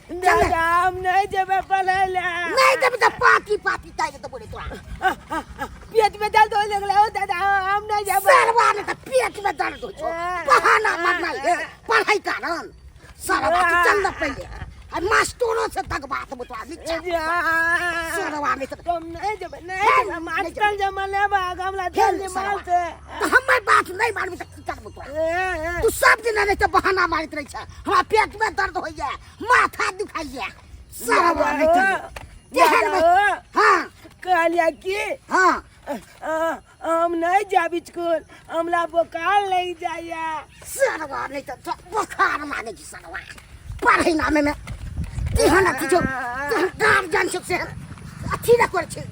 दादा हम नहीं जेबे पढ़ले नहीं देबे त पाती पाती ताई तो बोले तोरा पेट में दर्द होने लगले हो दादा हम नहीं जेबे सरवा ने त पेट में दर्द हो बहाना मत नहीं पढ़ाई कारण सरवा तू चल न पहले आ मास्टरों से तक बात बतवा नीचे सरवा ने त तुम नहीं जेबे नहीं आजकल जमाने में हमला जल्दी मार से तो हमारी बात नहीं मानबी त की करबो तू सब दिन नहीं तो बहाना मारत रही छ हमरा पेट में दर्द हो जाए माथा दुखाई जाए सरवा ने हां कहलिया की हां हम नहीं जाब स्कूल हमला बुखार नहीं जाया सरवा नहीं तो बुखार माने जी सरवा पढ़ाई नामे में तेहना किछो गार्जियन से अथी न कर छै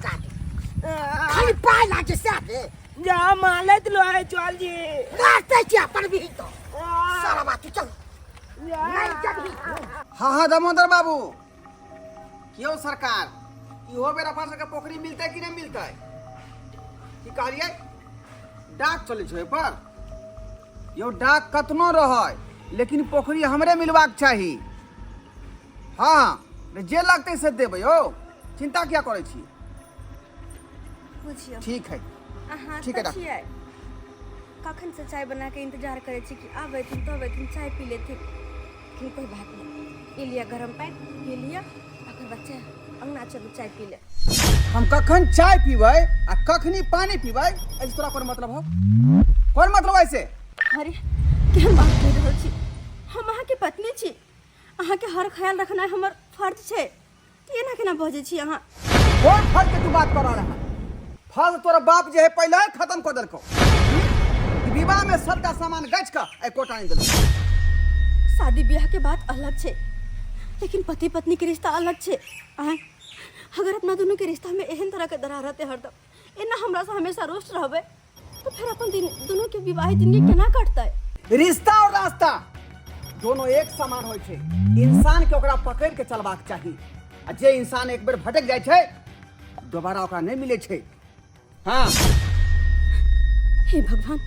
खाली पाई लागे साथे जा मालत लो है चल जी रास्ते क्या पर भी तो सरवा तू चल नहीं जल्दी हाँ हाँ दामोदर बाबू क्यों सरकार इहो बेरा फंस के पोखरी मिलते कि नहीं मिलते की कहलिए डाक चले छै पर यो डाक कतनो रहे लेकिन पोखरी हमरे मिलवाक चाही हाँ जे लगते से देबै यो चिंता क्या करे छी बुझियो ठीक है अहाँ ठीक है तऽ छियै कखन से चाय बना के इंतजार करे छी कि आबैथिन तो आबैथिन चाय पी लेथिन कि कोई बात नहीं ये लिया गरम पानी पी लिया अगर बच्चे अंगना चलू चाय पी ले हम कखन चाय पीबै आ कखनी पानी पीबै ऐसे तोरा कोन मतलब हो कोन मतलब ऐसे अरे केहन बात कहि रहल छी हम अहाँ के पत्नी छी अहाँ के हर ख्याल रखना हमर फर्ज छै केना केना बजै छी अहाँ कौन फर्ज के तू बात कर रहा है फर्ज तोरा बाप जे है पहले ही खत्म कर देलको विवाह में सबका सामान गच का ए कोटा नहीं देलको शादी ब्याह के बात अलग छै लेकिन पति पत्नी के रिश्ता अलग छै अगर अपना दोनों के रिश्ता में एहन तरह के दरार रहते हरदम एना हमरा से हमेशा रोस्ट रहबे तो फिर अपन दोनों के विवाहित जिंदगी केना कटतै रिश्ता और रास्ता दोनों एक समान होय छै इंसान के ओकरा पकड़ के चलबाक चाही आ जे इंसान एक बेर भटक जाय छै दोबारा ओकरा नहीं मिले छै हाँ हे भगवान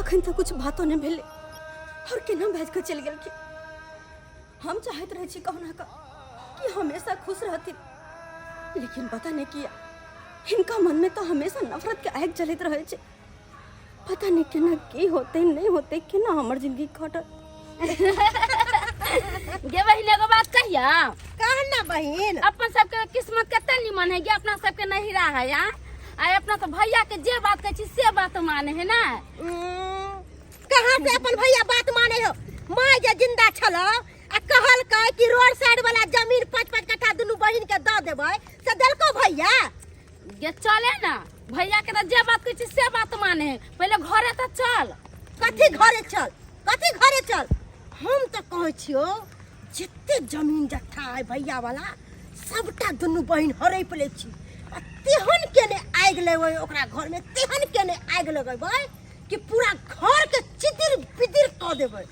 अखन तक कुछ बातों नहीं भेले और केना भेज के चल गेल कि हम चाहत रहे छी कहना का कि हमेशा खुश रहती लेकिन पता नहीं किया इनका मन में तो हमेशा नफरत के आग जलत रहे छे पता नहीं केना की होते नहीं होते केना हमर जिंदगी कटत गे बहिन एगो बात कहिया कहन ना बहिन अपन सबके किस्मत कते निमन है गे अपना सबके नहिरा है यार आ अपना तो भैया के जे बात कहै छी से बात माने है ना कहां से अपन भैया बात माने हो माय जे जिंदा छलो आ कहल कह कि रोड साइड वाला जमीन 5-5 कट्ठा दुनु बहिन के द देबै से देलको भैया गे चले ना भैया के तो जे बात कहै छी से बात माने है पहले घरे तो चल कथी घरे चल हम तो कहै छियो जत्ते जमीन जट्ठा है भैया वाला सबटा दुनु बहिन हरै पले छी तेहन केने आग लेबै ओकरा घर में तेहन केने आग लगेबै कि पूरा घर के चितिर बितिर क देबै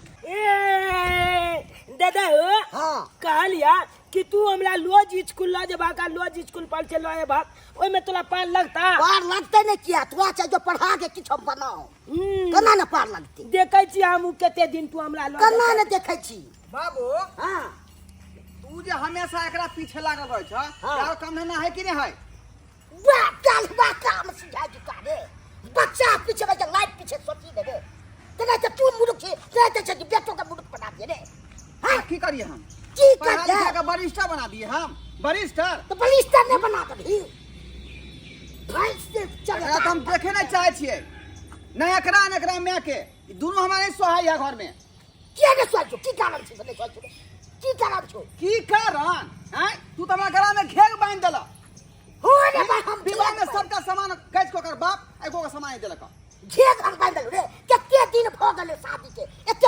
दादा हो हां कहलिया कि तू हमरा लॉज स्कूल ला जेबा का लॉज स्कूल पर चलो है बाप ओइ में तोला पार लगता पार लगते ने किया तोरा चाहिए पढ़ा के किछो बनाओ केना न पार लगते देखै छी हम कते दिन तू हमरा लॉज केना न देखै छी बाबू हां तू जे हमेशा एकरा पीछे लागल रहै छ यार काम धंधा है कि नहीं है बा काम सिखा चुका रे बच्चा पीछे में लाइट पीछे सोची दे तना तो तू मुरुख छे तना तो बेटो का मुरुख बना दे रे हां की करिए हम की पढ़ा कर लिखा के बरिस्टर बना दिए हम बरिस्टर तो बलिस्टर ने बना दे भाई से चल एकरा तो हम देखे नहीं चाहे छिए नहीं एकरा में के दोनों हमारे सोहाय है घर में किया ने सोचो की कारण छे ने सोचो की कारण छो की कारण हैं तू तो हमरा गला में घेर बांध देला हो रे भाई हम विवाह में सबका सामान गच को कर बाप एको का सामान देलक घेर हम बांध रे कते दिन भ गेले शादी के एते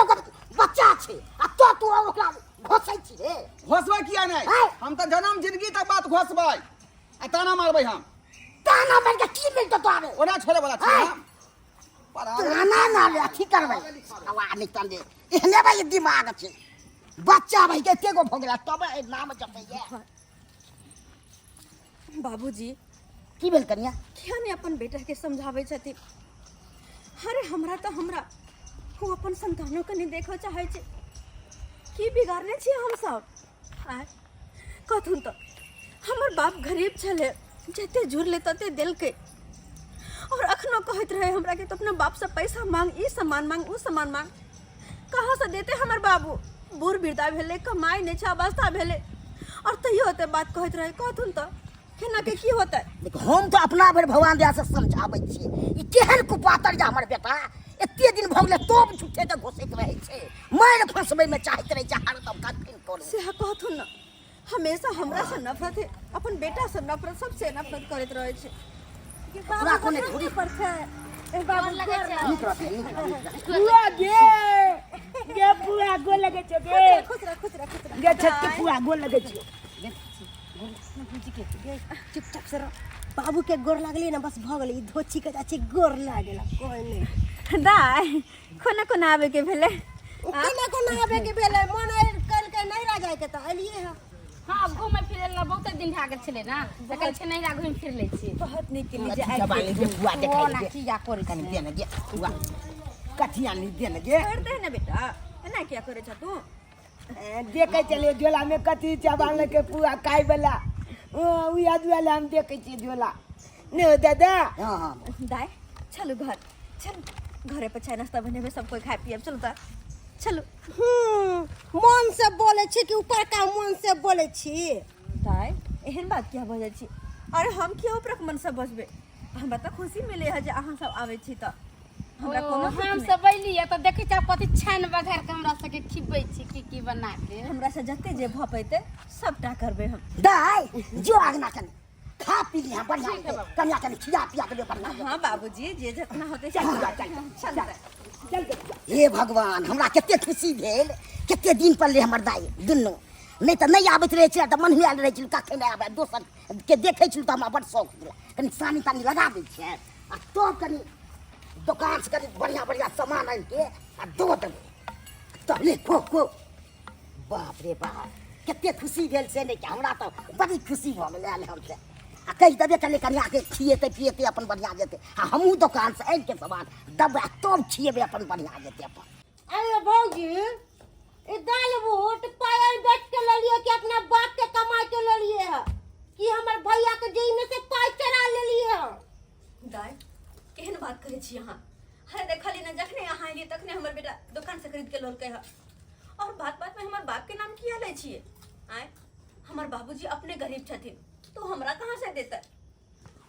बच्चा छे आ तो तू ओकरा घोसै छी रे घोसबै किया नहीं हम तो जन्म जिंदगी तक बात घोसबै आ ताना मारबै हम ताना मार के की मिलतो तोरे ओना छोड़े वाला छी हम ताना ना ले ठीक करबै हवा निकल दे एहने भाई दिमाग छे बच्चा भाई के को भोगला तब नाम जपैया बाबूजी की भेल कनिया किया ने अपन बेटा के समझावे छथि अरे हमरा तो हमरा वो अपन संतानों के नहीं देखो चाहे छे की बिगाड़ने छी हम सब आय कथुन तो हमर बाप गरीब छले, जते जुड़ले तते दिल के, और अखनो कहत रहे हमरा के तो अपना बाप से पैसा मांग, ई सामान मांग, ऊ सामान मांग। कहाँ से देते हमर बाबू? बूढ़ वृद्धा भेले, कमाई नहीं छै, अवस्था भेले, और तैयो होते बात कहत रहे। कहथुन तो केना के की होते? देखो हम तो अपना भर भगवान दया से समझाबै छियै, ई केहन कुपातर जा हमर बेटा, एते दिन भ गेलै तोब झूठे के घोसैत रहै छै, मार फंसबै में चाहैत रहै छै हरदम कठिन करे। से कहथुन न, हमेशा हमरा से नफरत है, अपन बेटा से नफरत, सबसे नफरत करैत रहे छै। पूरा कोने थोड़ी पर छै ए बाबू लगे छै। नीक रहतै, नीक रहतै। पुआ गे पुआ गोल लगे छो गे, खुश रह गे छत पुआ गोल लगे छो। चुपचाप से रह। बाबू के गोर लागले ना, बस भ गेलै, ई धोची के जाछे गोर लागेला कोई नहीं। दाय कोना कोना आवे के भेले? केना कोना आबे के भेलै, मन कल के नहीं रह जाए के त अलिए है। हाँ घूमे फिरे ला बहुत दिन भए गेल छलै ना, तऽ कहै छै नैहरा घुमि फिर लै छी। बहुत नीक के लिए जबान लीजिए पुआ देखाई ना लीजिए। किया करै कनी छै। दे न गे पुआ, कठिया नी दे न गे। कर दे ना बेटा, एना क्या करे छ तू? देखे चले झोला में कथी चबान लगे पुआ खाई वाला, ओ याद वाला हम देखे छी झोला ने दादा। हां हां दाय चलो घर, चल घरे पर चाय नाश्ता बने में सब कोई खाए पिए चलो ता चलो। मन से बोले छी कि ऊपर का मन से बोले छी? दाय एहन बात क्या बजे छी? अरे हम क्यों ऊपर मन से बसबे? हमरा त खुशी मिले है जे अहाँ सब आवे छी त हमरा कोनो दुख हम नहीं। सब अइली त देखै छ पति छान बघार के हमरा सबके खिबै छी की बना के। हमरा से जते जे भ पैते सबटा करबे हम। दाई जो आगना कन खा पी लिया बढ़िया से, कन्या कन खिया पिया के बढ़िया। हां बाबूजी जे जितना होते चल चल चल के हे भगवान, हमरा कते खुशी भेल, कते दिन पर ले हमर दाई दुन्नू, नहीं तो नहीं आबैत रहे छै त मन हुआल रहे छै कखे नहीं आबे, दोसर के देखे छी त हमरा बड़ शौक भेल, कनी सानी तानी लगा दै छै आ तो कनी दुकान से कनी बढ़िया बढ़िया सामान आन के आ दो देबै तब ले को बाप रे बाप, कते खुशी भेल से नहीं कि हमरा तो बड़ी खुशी भ गेल आयल हमसे। आ कही देबे कनी कनिया के खिएते पिएते अपन बढ़िया जेते, आ हमहूँ दुकान से आनि के सामान दबै तब खिएबै अपन बढ़िया जेते अपन। अरे भौजी ई दाल बूट पायल बेच के ले लिए कि अपना बाप के कमाई के ले लिए है कि हमर भैया के जेई में से पाई चरा ले लिए है? दाय केहन बात करे छी अहाँ? अरे देखली ना जखने अहाँ एलिए तखने हमर बेटा दुकान से खरीद के लौलकै है, और बात बात में हमर बाप के नाम किया ले छिए? आय हमर बाबूजी अपने गरीब छथिन तो हमरा कहाँ से देते?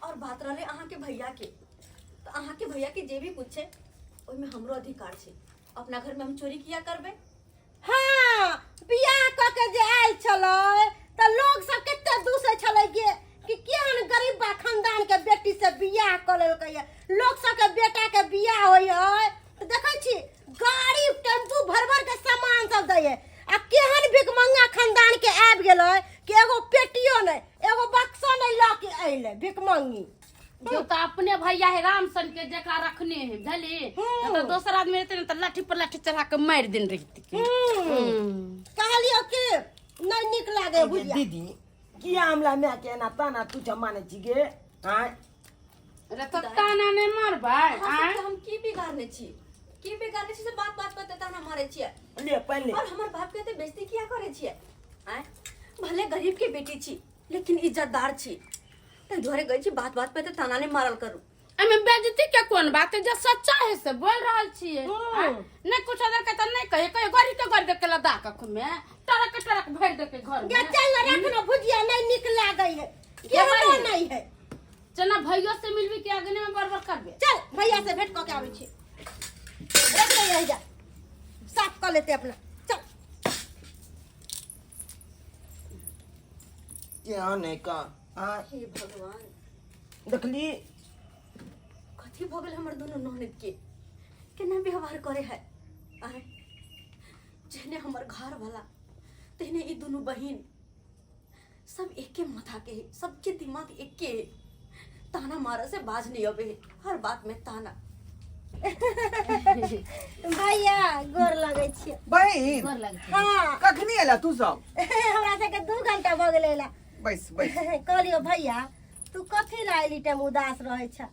और बात रहले अहाँ के भैया के, तो अहाँ के भैया के जे भी कुछ है ओइ में हमरो अधिकार छै। अपना घर में हम चोरी किया करबे? हाँ, बियाह क के जे आयल छलै त लोग सब कते दूसै छलै कि केहन गरीब बा खानदान के बेटी से बियाह क लेलकै है। लोग सब के बेटा के बियाह होय है त देखै छी गाड़ी टेम्पू भर भर के सामान सब दै है, आ केहन भिखमंगा खानदान के आबि गेलै कि एगो पेटियो नहीं, एगो बक्सो नहीं ल के अइले भिखमंगी। जो तो अपने भैया है रामसन के जेकरा रखने है झली, तो दोसर आदमी रहते ना तो लाठी पर लाठी चढ़ा के मार दिन रही। कहलियो कि नहीं निक लागे बुझिया। दीदी की हमला मैं के ना ताना तू जमाने छी गे। हां रे तो ताना नहीं मारबै। हम की बिगाड़ने छी? की बिगाड़ने छी से बात बात पे ताना मारे छिए? ले पहले और हमर बाप के ते बेइज्जती किया करे छिए? आय भले गरीब के बेटी छी लेकिन इज्जतदार छी, ते घरे गई छी बात बात पे ते ताना नहीं मारल करू। एमे बेइज्जती के कोन बात है? जो सच्चा है से बोल रहल छिए। नहीं कुछ अदर के त नहीं कहे, कहे गरी के गरी के लदा के में टरक भर दे के घर ये में। चल रखना भुजिया नहीं निक लागे है, केहनो नहीं है। जना भैया से मिलबी के आगे में बरबर करबे। चल भैया से भेंट क के आबै छी, रख ले यही जा, साफ कर लेते अपना। चल क्या नहीं का। हां हे भगवान, देखली कथी भ गेल हमर दोनों ननद के? केना व्यवहार करे है? आय जहने हमर घर वाला तेने ई दोनों बहिन सब एके माथा के है, सबके दिमाग एके है। ताना मारे से बाज नहीं अबे है, हर बात में ताना। भैया गोर लगे छी। बहिन गोर लगते। हां कखनी एला तू सब? हमरा से के 2 घंटा भ गेलै ला। बैस बैस। कहलियो भैया तू कथी ला एली टाइम उदास रहे छ?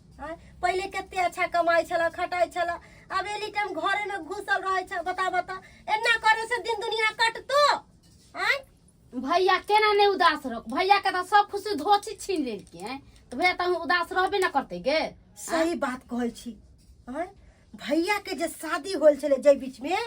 पहले कते अच्छा कमाई छला, खटाई छला, अब एली टाइम घरे में घुसल रहे छ। बता एना करे से दिन दुनिया कटतो? आय भैया केना नहीं उदास रहो, भैया के तो सब खुशी धोची छीन लेलके हैं, तो भैया तो उदास रहबे ना करते गे। सही बात कहै छी। हैं? भैया के जे शादी होल छले जे बीच में,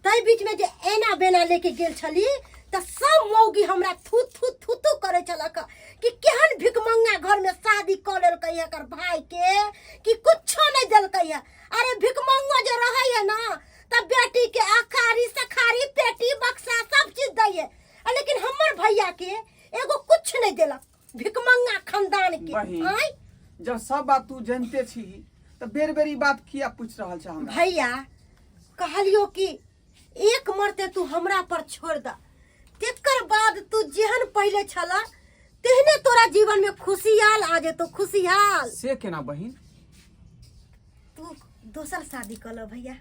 तई बीच में जे एना बेना लेके गेल छली त सब मौगी हमरा थू थू थू थू करे चलक कि केहन भिकमंगा घर में शादी कर लेलकै एकर भाई के कि कुछो नहीं देलकै है। अरे भिकमंगा जे रहै है ना त बेटी के अखारी सखारी पेटी बक्सा सब चीज दै है, लेकिन हमर भैया के एगो कुछ नहीं देलक। भिकमंगा खानदान के। बहिन, आय जब सब बात तू जानते छी तो बेर बेर ई बात किया पूछ रहल छ हमरा? भैया कहलियो कि एक मरते तू हमरा पर छोड़ द, तेकर बाद तू जेहन पहले छला तेहने तोरा जीवन में खुशियाल आ जेतो। खुशियाल से केना बहिन? तू दोसर शादी कर लो भैया।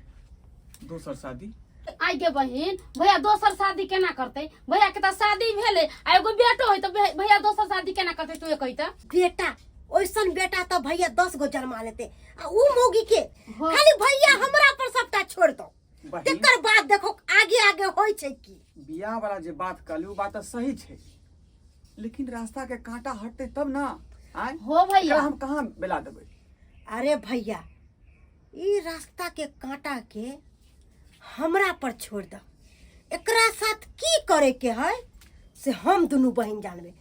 दोसर शादी? आई गे बहिन, भैया दोसर शादी केना करते? भैया के तो शादी भेले, आ एगो बेटो है तो भैया दोसर शादी केना करते? तू कही त बेटा ओइसन बेटा तो भैया 10 गो जन्मा लेते, आ ऊ मौगी के खाली भैया हमरा पर सबटा छोड़ दो। बहिन, तेकर बाद देखो आगे आगे होय छै की। बियाह वाला जे बात कहलू बात तो सही छे, लेकिन रास्ता के कांटा हटते तब ना। आय हो भैया, हम कहाँ बेला देबै? अरे भैया ई रास्ता के कांटा के हमरा पर छोड़ द, एकरा साथ की करे के है से हम दोनों बहन जानबे।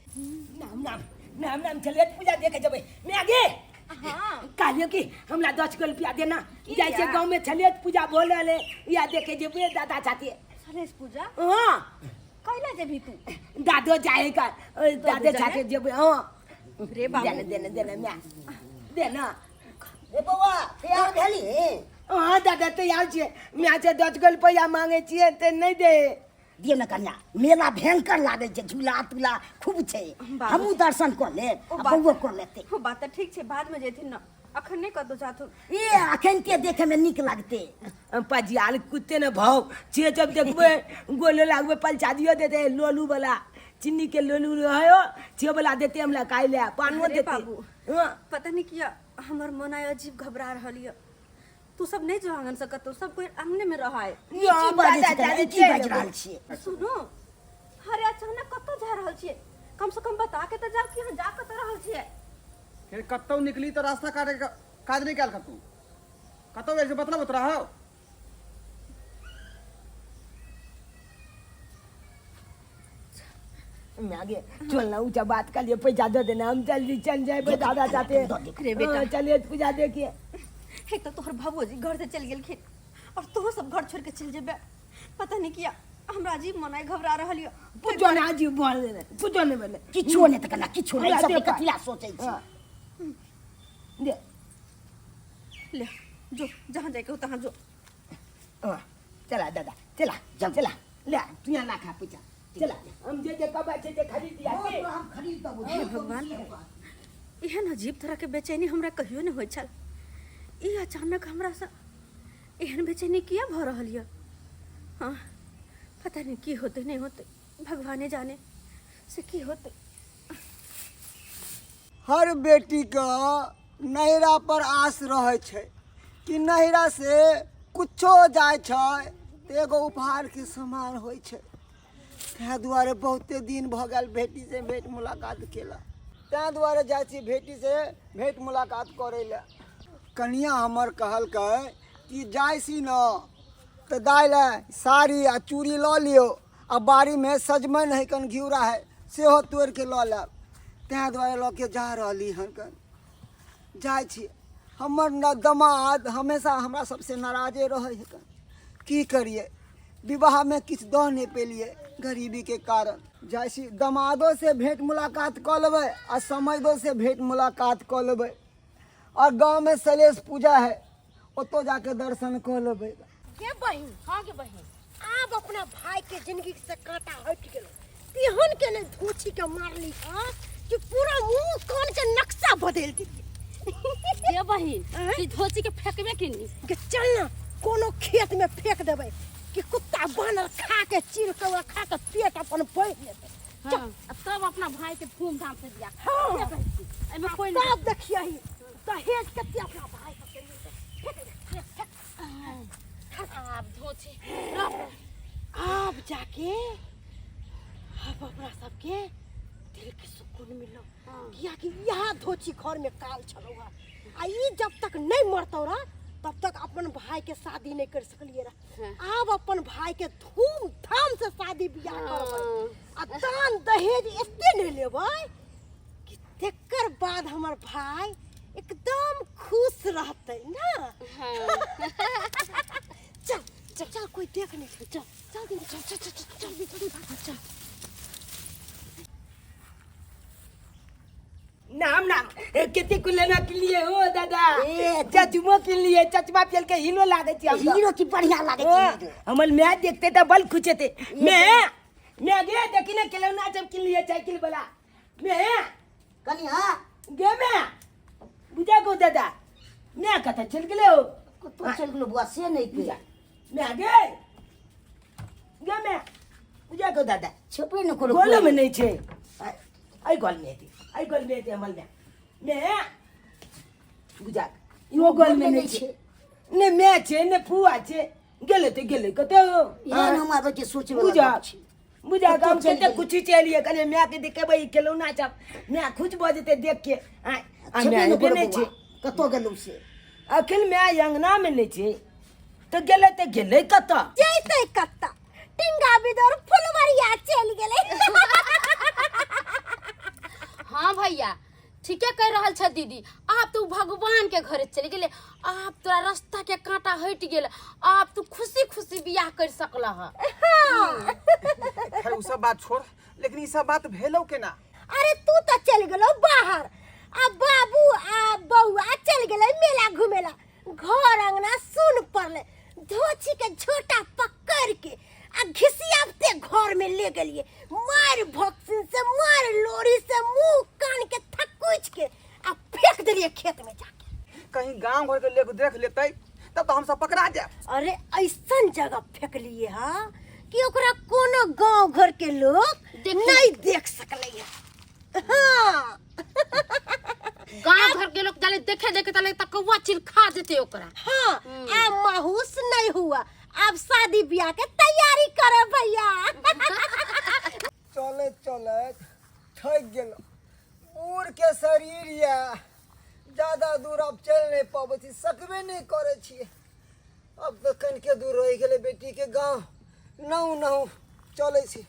नाम नाम नाम नाम चले पूजा देखे जबे मैं आगे। हां कहलियो कि हमरा 10 गो रुपया देना, जैसे गांव में चले पूजा बोले ले या देखे जेबे दादा चाहती सलेश पूजा हां कैला जेबी तू? दादो जाए का दादे चाहते जेबे। हां रे बाबू देना देना देना मैं देना। ए बौआ तैयार भेली? हां दादा तैयार छे, मैं से 10 गो रुपया मांगे छिए ते नहीं दे। दिए न कन्या, मेला भयंकर लागे छे, झूला तुला खूब छे, हमू दर्शन कर ले, बउआ कर लेते। हो बात त ठीक छे, बाद में जेथिन न, अखन नहीं कतो जाथु। ए अखन के देखे में निक लागते। पजियाल कुत्ते ने भाव छे, जब देखबे गोले लागबे पलचा दियो देते लोलू वाला, चिन्नी के लोलू रहो छे वाला देते हमला काइले पानो अरे देते। बाबू, हां पता नहीं किया हमर मन अजीब घबरा रहलिय। तू सब नहीं जो आंगन सकत, तो सब कोई आंगने में रहा है। की बाजे छे कन्या, की बाज रहल छे? सुनो, अरे अचानक कतो जा रहल छिए? कम से कम बता के त जा कि यहाँ जा कतो रहल छिए? फिर कत्तौ निकली तो रास्ता काटे काज नहीं कैल कतू? कत्तौ ऐसे बतला बतरा हो? मैं आगे चलना ऊंचा बात कर लिए पैसा दे देना, हम जल्दी चल जाए दादा चाहते रे बेटा। चलिए पूजा देखिए। एक तो तोहर भभोजी घर से चल गेलखिन और तोह सब घर छोड़ के चल जेबे। पता नहीं किया हमरा अजीब मनाई घबरा रहलिय। पूछो ना जी बोल देना, पूछो नहीं बोले किछो नहीं त कन्या, किछो नहीं, सब कथिला सोचै छी। दे ले जो जहाँ जाके हो तहाँ जो। चला दादा चला जब चला ले तू यहाँ ना खा पूछा चला, हम जे कब अच्छे से खरीद दिया के हम खरीद दबो। हे भगवान, एहन अजीब तरह के बेचैनी हमरा कहियो नहीं होय छल। ई अचानक हमरा से एहन बेचैनी किया भ रहल य? हाँ पता नहीं की होते नहीं होते, भगवाने जाने से की होते। हर बेटी का नैरा पर आस रहे छे कि नैरा से कुछो जाय छे तो एगो उपहार के समान होय छे। तै दुआरे बहुते दिन भ गेल बेटी से भेंट मुलाकात केला, तै दुआरे जाय छी बेटी से भेंट मुलाकात करे ले। कनिया हमर कहलकै कि जाय छी न तो दाइल साड़ी आ चूड़ी ल लियो, आ बाड़ी में सजमन है कन घिउरा है सेहो तोड़ के ल लेब। तै दुआरे ल के जा रहली हन कन जाय छी। हमर न दमाद हमेशा हमरा सबसे नाराजे रहे है कन, की करिए विवाह में किछ दह नहीं पेलिए गरीबी के कारण। जाय छी दमादो से भेंट मुलाकात क लेबै आ समैदो से भेंट मुलाकात क लेबै, और गांव में सलेश पूजा है ओतो जाके दर्शन क लेबै। के बहन? हां के बहिन, अब अपना भाई के जिंदगी से कांटा हट गेलो। तिहन के ने धोछी के मारली हां कि पूरा मुंह कान के नक्शा बदल दी। ये बहिन की धोची के फेंकबे कि नहीं? के चल ना कोनो खेत में फेंक देबै कि कुत्ता बानर खा के चीर के ओकरा खा के पेट अपन भर लेतै। हां तब अपना भाई के धूमधाम से दिया। हाँ। एमे कोई तब देखिए दहेज कते अपना भाई के आप धोची अब जाके अब अपना सबके दिल के सुकून मिलो किया कि यहाँ धोची घर में काल चलो आ ई जब तक नहीं मरतो रहा तब तक अपन भाई के शादी नहीं कर सकलिए रहा। अब अपन भाई के धूमधाम से शादी बियाह करबै आ दान दहेज एते नहीं लेबै कि तेकर बाद हमर भाई एकदम खुश रहते ना। चल चल चल कोई देख नहीं चल चल चल चल चल चल चल चल। नाम नाम कितने को लेना के लिए हो दादा चचमो के लिए चचमा पेल के हीरो लागे छी हम हीरो की बढ़िया लागे छी हमल मैच देखते थे बल खुचे थे मैं गया देखी ना खिलौना जब के लिए साइकिल वाला मैं कनी हां गे मैं बुझा को दादा मैं कथा चल गेले हो तो चल गेलो बुआ से नहीं के मैं गे मैं बुझा को दादा छुपे न करो गोल में नहीं छे आई गोल में थी आई गोल में थे हमल मैं बुझा यो गोल में नहीं छे ने मैं छे ने फुआ छे गेले तो गेले कते यार हम आबे के सोच में बुझा काम के कुछ चलिए कने मैं के देखे भाई खिलौना सब मैं खुश बजते देख के मैं नहीं छे कतो गेलौ से अखिल मैं अंगना में नहीं छे तो गेले कता जैसे कत्ता टिंगा बिदर फुलवरिया चल गेले। हाँ भैया ठीके कह रहल छ दीदी। आप तो भगवान के घरे चले गेले, आप तोरा रास्ता के कांटा हट गेल, आप तू खुशी खुशी बियाह कर सकला है। खैर उ सब बात छोड़, लेकिन ई सब बात भेलो केना? अरे तू तो चल गेलो बाहर आ बाबू आ बउआ चल गेले मेला घुमेला, घर अंगना सुन पड़ले, धोची के झोटा पकड़ के आ घिसियाते घर में ले गेलिए, मार भक्सिन से मार लोरी से मुंह कान के थकुच के आ फेंक दिलिए खेत में जाके। कहीं गांव घर के लोग देख लेते तब तो हम सब पकड़ा जाए। अरे ऐसन जगह फेंक लिए हा कि ओकरा कोनो गांव घर के लोग नहीं देख सकले। हाँ गांव घर के लोग जाले देखे देखे तले त कौवा चिल खा देते ओकरा। हाँ अब माहूस नहीं हुआ, अब शादी ब्याह के तैयारी करे भैया। चले चले थक गेलो, बूढ़ के शरीर या ज्यादा दूर अब चल नहीं पाबे छी, सकबे नहीं करे छिए। अब तो कन के दूर रह गेले बेटी के गांव, नौ नौ चले छी,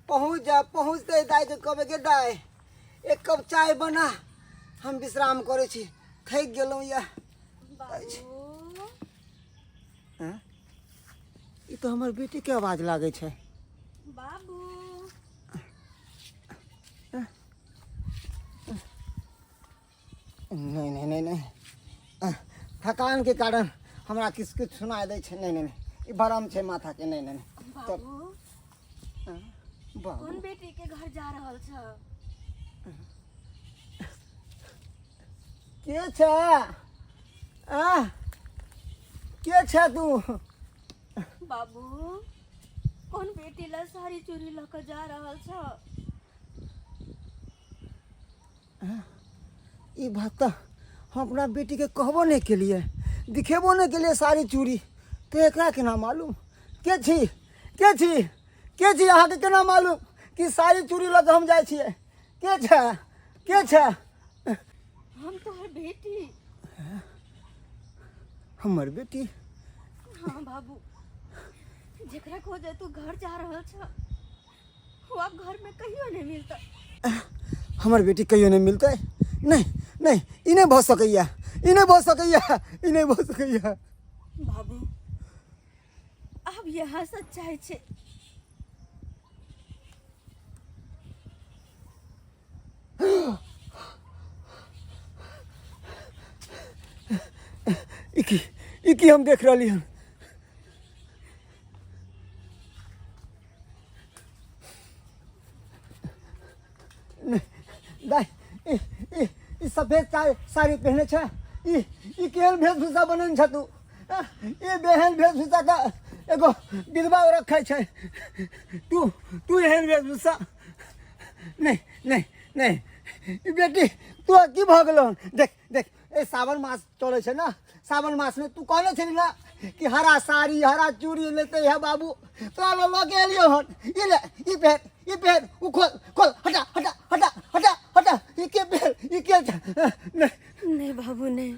पहुंचते दाई के कबे के दाई एक कप चाय बना, हम विश्राम करे छी, थक गेलो या। हाँ? ई तो हमर बेटी के आवाज लागे छै। बाबू नहीं नहीं नहीं नहीं, थकान के कारण हमरा किछ किछ सुनाई दे छै। नहीं नहीं नहीं, ई भरम छै माथा के। नहीं नहीं नहीं बाबू बाबू कौन बेटी के घर जा रहल छ? के छै? के छै तू? बाबू कौन बेटी ला सारी चोरी लेकर जा रहल छ? ई बात तो हम अपना बेटी के कहबो नहीं के लिए, दिखेबो नहीं के लिए सारी चूड़ी, तो एकरा केना मालूम? के छी अहाँ के केना मालूम कि सारी चूड़ी लग हम जाय छिए? के छै? हम तोहर बेटी। हमर बेटी? हाँ बाबू, जेकरा खोजे तू घर जा रहल छ वो अब घर में कहियो नहीं मिलता। हमर बेटी कहियो नहीं मिलते? नहीं नहीं, ई नहीं भ सकैया। बाबू अब यहाँ सच्चाई छे। इकी हम देख रही हन। दाई सफेद साड़ी पहने छ, ई केहन वेशभूषा बनन छ तू? ये बेहन वेशभूषा का एगो विधवा रखे छै, तू एहन वेशभूषा? नहीं नहीं नहीं बेटी, तू की भ गेलो? देख देख, ए सावन मास चले छै ना, सावन मास में तू कहले छली ना कि हरा साड़ी हरा चूड़ी लेते है बाबू, तो लगे एलियो हन। ई ले, ये पेड़ वो खोल खोल हटा हटा हटा हटा हटा ये के पेड़ ये क्या नहीं नहीं बाबू नहीं,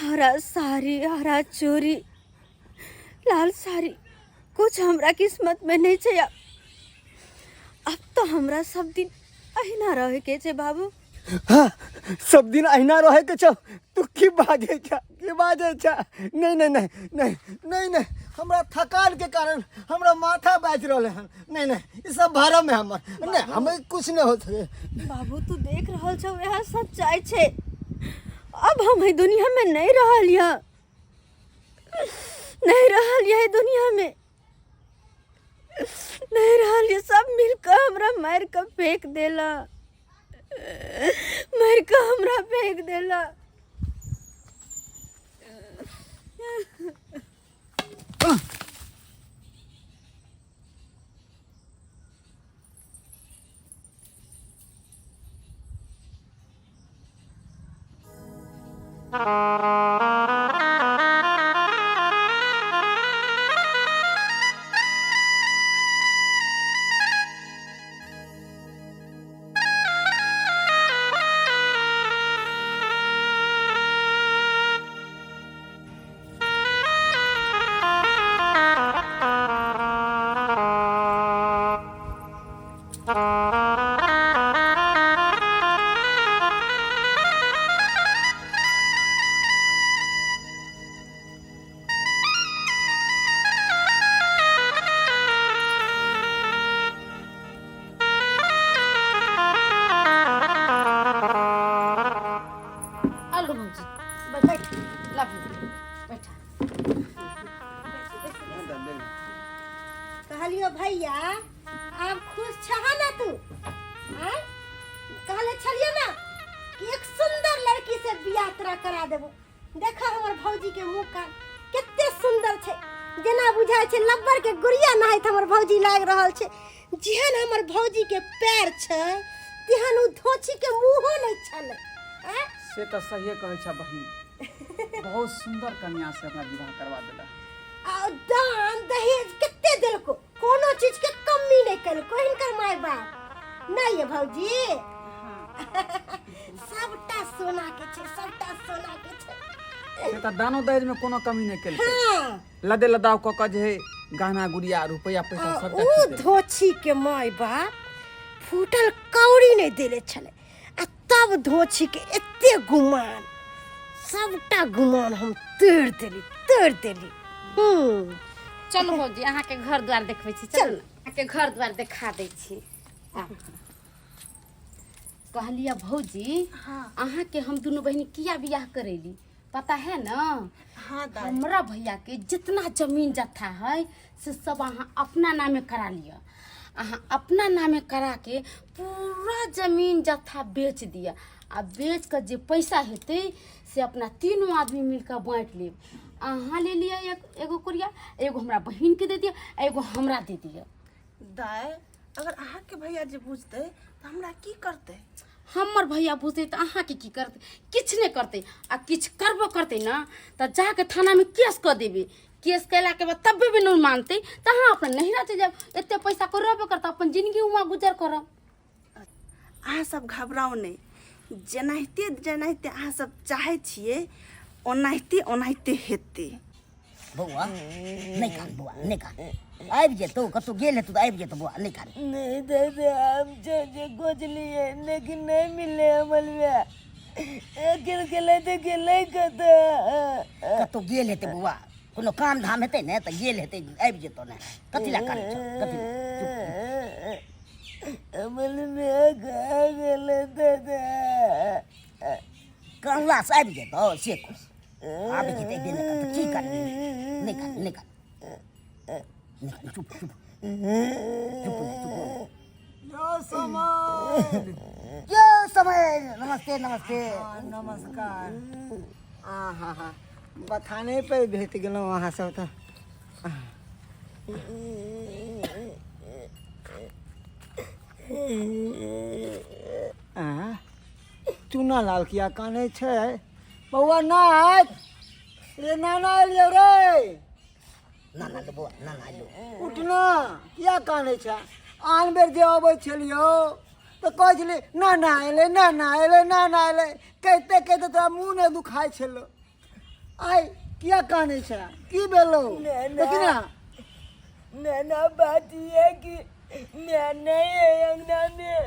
हरा साड़ी हरा चोरी लाल साड़ी कुछ हमरा किस्मत में नहीं छे। अब तो हमरा सब दिन अहिना रहे के छे बाबू। हाँ सब दिन अहिना रहे के छौ तू की बाजे छा नहीं नहीं नहीं नहीं नहीं नहीं हमरा थकान के कारण हमरा माथा बाज रहले हन नहीं नहीं ये सब भरम है हमर नहीं हमें कुछ नहीं होत है। बाबू तू देख रहल छौ यह सच्चाई छे। अब हम ई दुनिया में नहीं रहल या नहीं रहल ये दुनिया में नहीं रहल ये सब मिलकर हमरा मार के फेंक देला मार के हमरा फेंक देला। हेलो भौजी, बैठ ला भौजी, बैठा। कहलियो भैया आप खुश छह ना तू? हाँ? कहले छलिए ना कि एक सुंदर लड़की से बियाह तोरा करा देबो। देखा हमर भौजी के मुंह कान कितने सुंदर छे, जेना बुझाय छे लब्बर के गुड़िया नाहित हमर भौजी लाग रहल छे। जेहन हमर भौजी के पैर छे तेहन उ धोची के मुंहो नहीं छले। हैं? से तो सही कहे छ बहिन, बहुत सुंदर कन्या से हमरा विवाह करवा देला। आ दान दहेज कितने दिलको, कोनो चीज के कमी नहीं कलको इनकर माय बाप। नहीं है भौजी, सबटा सोना के छे, सबटा सोना के छे। से तो दानो दहेज में कोनो कमी नहीं केलकै। हाँ, लदे लदाव क के जे गहना गुड़िया रुपया पैसा सब उ धोची के माय बाप फूटल कौड़ी नहीं देले छले। आ तब धोची के एते गुमान, सबटा गुमान हम तोड़ देली। चलो भौजी अहाँ के घर द्वार देखबै छी, चल अहाँ के घर द्वार दिखा दै छी। कहलिया भौजी अहाँ के हम दोनों बहनी किया बियाह करेली पता है ना? हाँ हमरा भैया के जितना जमीन जत्था है से सब अहाँ अपना नामे करा लिया। अहाँ अपना नामे करा के पूरा जमीन जत्था बेच दिया। आ बेच कर जे पैसा हेते से अपना तीनों आदमी मिलकर बांट लेब। अहाँ ले लिया एगो कुरिया, एगो हमरा बहिन के दे दिया, एगो हमरा दे दिया। दाय अगर अहाँ के भैया जे बुझते तो हमरा की करते? हमर भैया बुझते तो अहाँ के की करते? किछ नहीं करते। आ किछ करबो करते ना तो जाके थाना में केस कर देबे। केस कैला के बाद तब भी नहीं मानते तो हाँ अपना नहिरा चल जाब। एते पैसा को रहबे करता अपन जिंदगी उमा गुजर करब। अहाँ सब घबराओ नहीं, जेनाहिते अहाँ सब चाहे छिए ओनाहिते हेते। बउआ नहीं कान बउआ नहीं कान आबि जेतौ कतौ गेल हेतौ तो आबि जेतौ बउआ नहीं कान। नहीं दादा हम जे खोजली है लेकिन नहीं मिले अमलवा। गेले कतौ गेल हेतै बउआ, कोनो काम धाम हेतै ने तऽ गेल हेतै आबि जेतौ ने। कथी ला कान छौ कथी अमल में कहा गेले दादा? कहला से आबि जेतौ से खुश आबि जेतै बे ने तऽ की करबी? नहीं कान चुप यो समय नमस्ते नमस्कार। हाँ बथाने पे भेट गेलहुँ अहाँ सब तऽ। चूना लाल किया काने छै बउआ? नाच रे नाना एलियो रे। नाना ले बउआ नाना लो उठना किया काने छै? आन बेर जे अबै छलियो तो कहै छली ना ना एले ना ना एले ना ना एले कहते कहते तोरा मुंह ने दुखाय छलो आइ किया काने छै की भेलो देखी ना नाना बात ये है कि मैं नहीं है अंगना में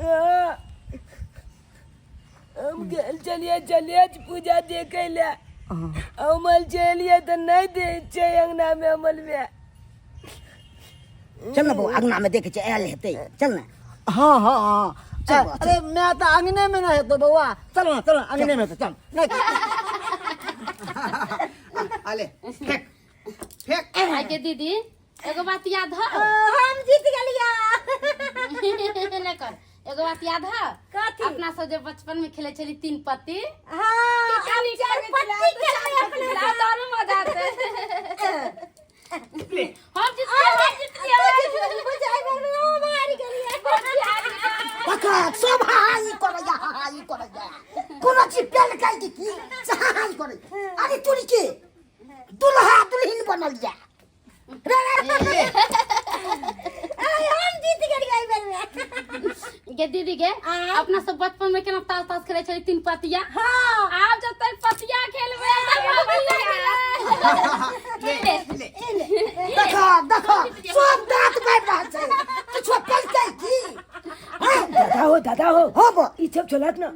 हाँ। हम गेल चलिए पूजा देखे ले अमल चलिए तो नहीं दे छे अंगना में अमल में चल ना बउआ अंगना में देखे आयल हेतै चल ना हाँ हाँ हाँ अरे मैं तो अंगने में ना है तो बउआ चल ना अंगने में तो चल नहीं आले फेंक फेंक आगे दीदी एगो बात याद है हम जीत गेलिया नहीं कर एगो बात याद है कथी? अपना सब जब बचपन में खेले चली 3 पत्ती हाँ हम चार पत्ती खेले अपने दारू मजा आते हम जीत गए बुझाई बनो मार गेलिया पका सब हाई करैया कोनो चीज पेल काई की सहाय करे अरे तोरी के दुल्हा दुल्हन बनल जा हम जीत गेलिया ई बेर में गे दीदी गे अपना सब बचपन में केना ताश खेले चली 3 पत्तिया हां आप जब तक पत्तिया खेलबे देखो सब दांत बैठ रहा छै किछो पेलकै की दादा हो हो बो ई सब चलत ना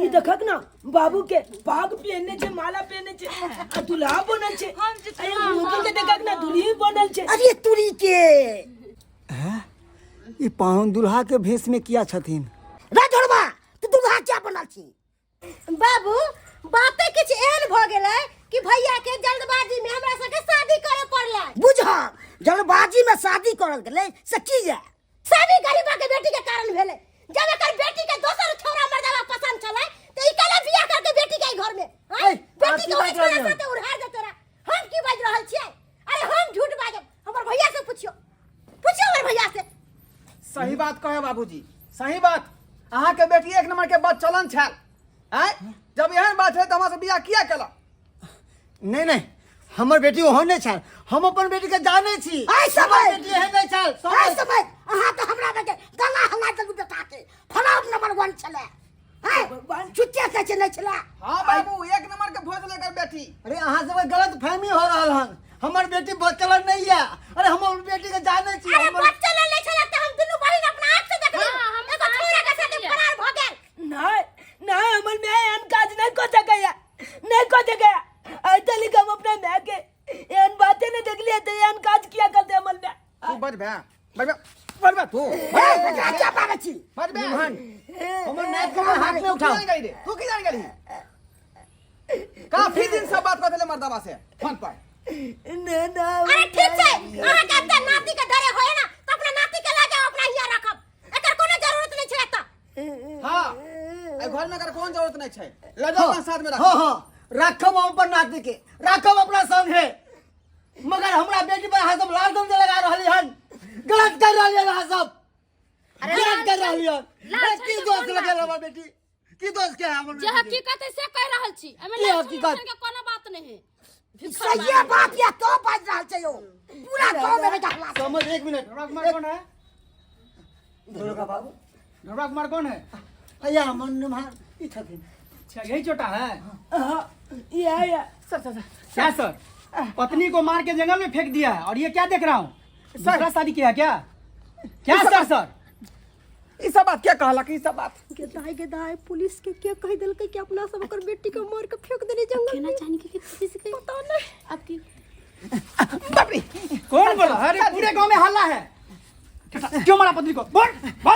ई देखक ना बाबू के पाग पहनने छे माला पहनने छे आ दुल्हा बनल छे अरे मुंह के देखक ना दुल्ही बनल छे अरे तुरी के ई पाहुन दुल्हा के भेष में किया छथिन राजोड़वा तू दुल्हा क्या बनल छी बाबू बातें किछ एहन भ गेलै कि भैया के जल्दबाजी में हमरा संगे शादी करे पड़लै बुझ जल्दबाजी में शादी करल गेलै से की है शादी गरीबा के बेटी के कारण भेलै जब एकर बेटी के दोसर छौरा मर्दावा पसंद छलै त ई कला बियाह करके बेटी के घर में बेटी के ओइ छोरा साथे उड़ार दे तोरा हम की बाज रहल छियै अरे हम झूठ बाजब हमर भैया से पूछियो हमर भैया से सही बात कहे बाबूजी सही बात अहाँ के बेटी एक नंबर के बात चलन छल आय जब एहन बात है तो हमरा से बियाह किया केला नहीं नहीं हमर बेटी ओहन नहीं छल हम अपन बेटी के जाने छी आइ समय बेटी एहन नहीं छल आइ समय अहाँ तो हमरा बेटे गला हला देलु बेटा के फलाप नंबर 1 छले हाय भगवान छुट्टिया से नहीं छला हाँ बाबू एक नंबर के भोज लेकर बेटी अरे अहाँ सब गलत फहमी हो रहल हन हमर बेटी बचल नहीं है अरे हम अपन बेटी के जाने छी अरे बच्चा ले छला त हम दुनू बहिन अपना आंख से देखली एगो छोरा के साथे फरार भ गेल नहीं अमल में एहन काज नहीं को सके आई तली हम अपने मैं के एहन बातें नहीं देख लिए तो एहन काज किया करते अमल में तू बज बे तू क्या बात छी बज बे हमर नाक के हाथ में उठाओ तू की जान गई काफी दिन से बात करते मर्दावा से फोन पर ना अरे ठीक छै अहाँ के त नाती के डरे होय ना त अपना नाती के लागे अपना हिया रखब एकर कोनो जरूरत नहीं छै त हाँ घर में अगर कौन जरूरत नहीं है ले जाओ अपना साथ में रखो हाँ हाँ रखब हम अपन नाती के रखब अपना संग है मगर हमरा बेटी पर अहाँ सब लाल दम लगा रहली हन गलत कर रहली हन अहाँ सब गलत कर रहली हन की दोस्त लगे हमर बेटी की दोस्त के हमर जे हकीकत है से कह रहल छी एमे की हकीकत? के कोनो बात नहीं है सही बात या तो बाज रहल छै यो पूरा गांव में बेटा हल्ला समझ 1 मिनट कुमार कौन है दुर्गा बाबू ढोबरा कुमार कौन है भैया मन नमहार ई छथिन अच्छा यही छोटा है या क्या सर पत्नी को मार के जंगल में फेंक दिया है और ये क्या देख रहा हूँ दूसरा शादी किया क्या क्या सर ये सब बात क्या कहला कि सब बात के दाई पुलिस के क्या कह देलकै कि अपना सब ओकर बेटी के मार के फेंक देने जंगल केना में जानी के पुलिस के पता नहीं आपकी बाप रे कौन बोला अरे पूरे गांव में हल्ला है क्यों मारा पत्नी को बोल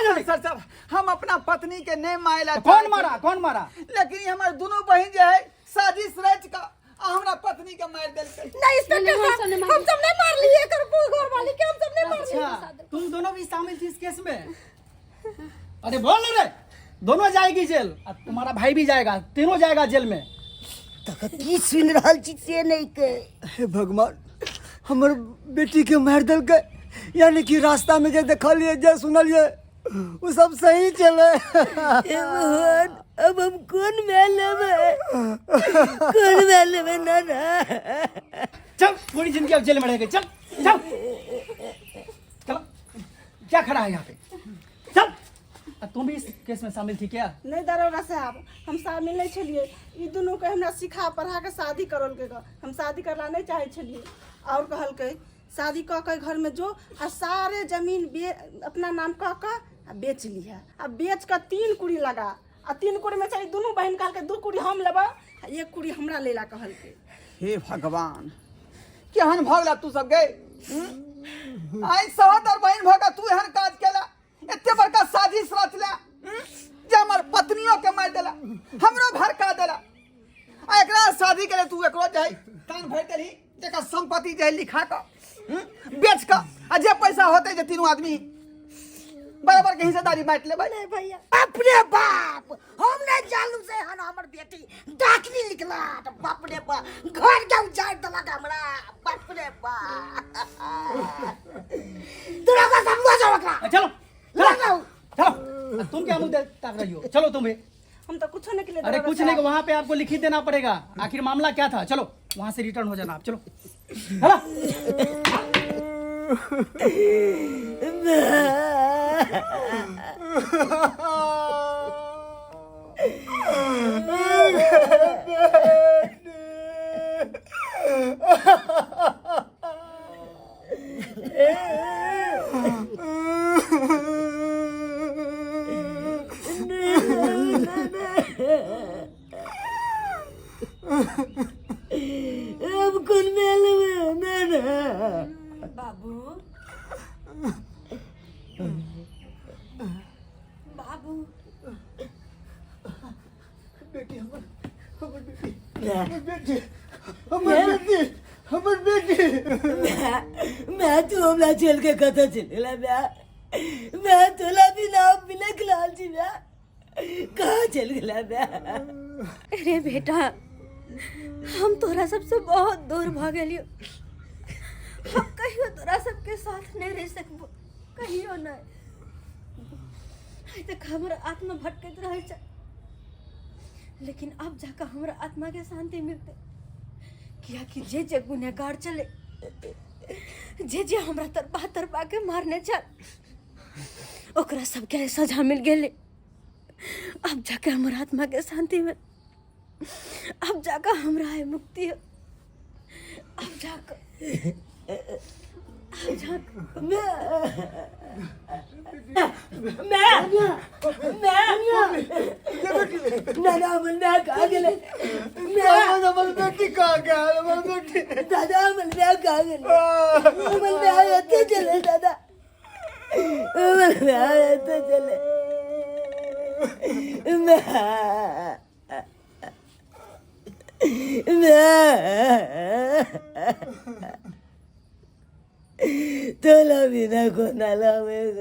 जल्दी सर हम अपना पत्नी के नहीं मायला कौन मारा लेकिन ये हमारे दोनों बहन जो है साजिश रच का हमरा पत्नी के मार देलकै नहीं इंस्पेक्टर साहब हम सब नहीं मार लिए कर घर वाली के हम सब नहीं मार लिए अच्छा तुम दोनों भी शामिल थी इस केस में अरे बोल रे दोनों जाएगी जेल और तुम्हारा भाई भी जाएगा तीनों जाएगा जेल में तक की सुन रहल छी से नहीं के हे भगवान हमर बेटी के मार देलकै यानी कि रास्ता में जे देखलिए जे सुनलिए वो सब सही चले भगवान अब हम कौन मेले में ना चल पूरी जिंदगी अब जेल में रहेगी चल चल चलो क्या खड़ा है यहाँ पे? चल। तुम भी इस केस में शामिल थी क्या? नहीं दरोगा साहब, हम शामिल नहीं छलिए। ई दोनों के हमरा सिखा पढ़ा के शादी करल के हम शादी करला नहीं चाहे छलिए। और कहल के शादी क के घर में जो आ सारे जमीन अपना नाम क के बेच लिया। अब बेच कर 3 कुड़ी लगा आ 3 कुड़ी में चाहे दोनों बहन कहल के 2 कुड़ी हम लेबा, 1 कुड़ी हमरा लेला कहल के। हे भगवान, केहन भगला तू सब गए? आई सहोदर बहन भगा तू एहन काज केला, एते बड़का साजिश रचला जे हमर पत्नियों के मार देला, हमरो भड़का देला। आ एकरा शादी के लिए तू एकरो जाई कान भर देली, जेकर संपत्ति जे लिखा क बेच क आ जे पैसा होते जे तीनों आदमी बराबर के हिस्सेदारी बांट ले। नहीं भैया, बाप रे बाप, हम नहीं जानू से हन हमर बेटी डाकनी निकला। तो बाप रे बाप, घर के उजाड़ दला हमरा। बाप रे बाप, तोरा का समझ जाओ। चलो चलो चलो। तुम क्या मुंह ताक रही हो? चलो तुम भी। हम तो कुछ नहीं के लिए। अरे कुछ नहीं, वहाँ पे आपको लिखित देना पड़ेगा। आखिर मामला क्या था? चलो वहाँ से रिटर्न हो जाना आप। चलो अब कौन मालूम है ना? बाबू बाबू मैं तू हमला चल के कथा चलेला मैं तोला बिना बिना खिलाल जी कहाँ चल गला अरे बेटा, हम तोरा सबसे बहुत दूर भागलियो। हम कहियो तोरा सबके साथ नहीं रह सकबो, कहियो नहीं। तक हमारा आत्मा भटकत रहे छ, लेकिन अब जाकर हमारा आत्मा के शांति मिलते। किया कि जे जे गुनहगार चले, जे हमरा तरपा के मारने चल, ओकरा सबके सजा मिल गेले। अब जाकर हमारा आत्मा के शांति मिल, अब जाकर हमरा है मुक्ति हो। अब जाकर तोला बिना कोणाला वेग